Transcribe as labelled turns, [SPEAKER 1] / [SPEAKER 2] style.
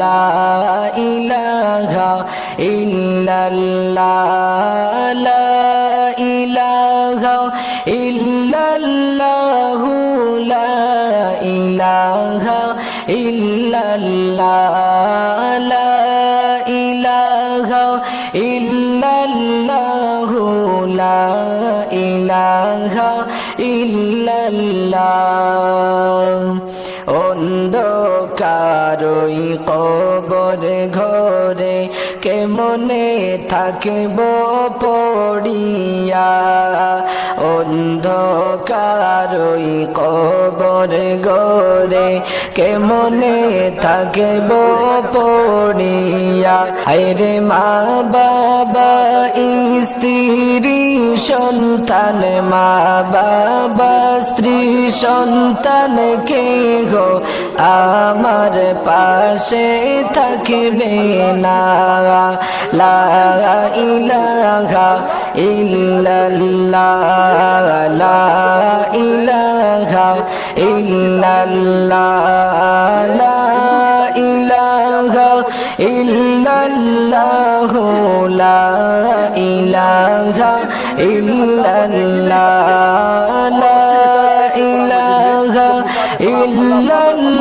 [SPEAKER 1] লা ইলাহা ইল্লাল্লাহ লা ইলাহা ইল্লাল্লাহু লা ইলাহা ইল্লাল্লাহ লা ইলাহা ইল্লাল্লাহু লা ইলাহা ইল্লাল্লাহ অন্ধকারই কবর ঘরে কেমনে থাকব পড়িয়া অন্ধকারই কবর ঘরে কেমনে থাকব পড়িয়া আরে মা বাবা স্ত্রী সন্তান মা বাবা স্ত্রী সন্তান কে গো আমার পাশে থাকবে না লা ইলাহা ইল্লাল্লাহ লা ইলাহা ইল্লাল্লাহ লা ইলাহা ইল্লাল্লাহু লা ইলাহা ইল্লাল্লাহ লা ইলাহা ইল্লাল্লাহ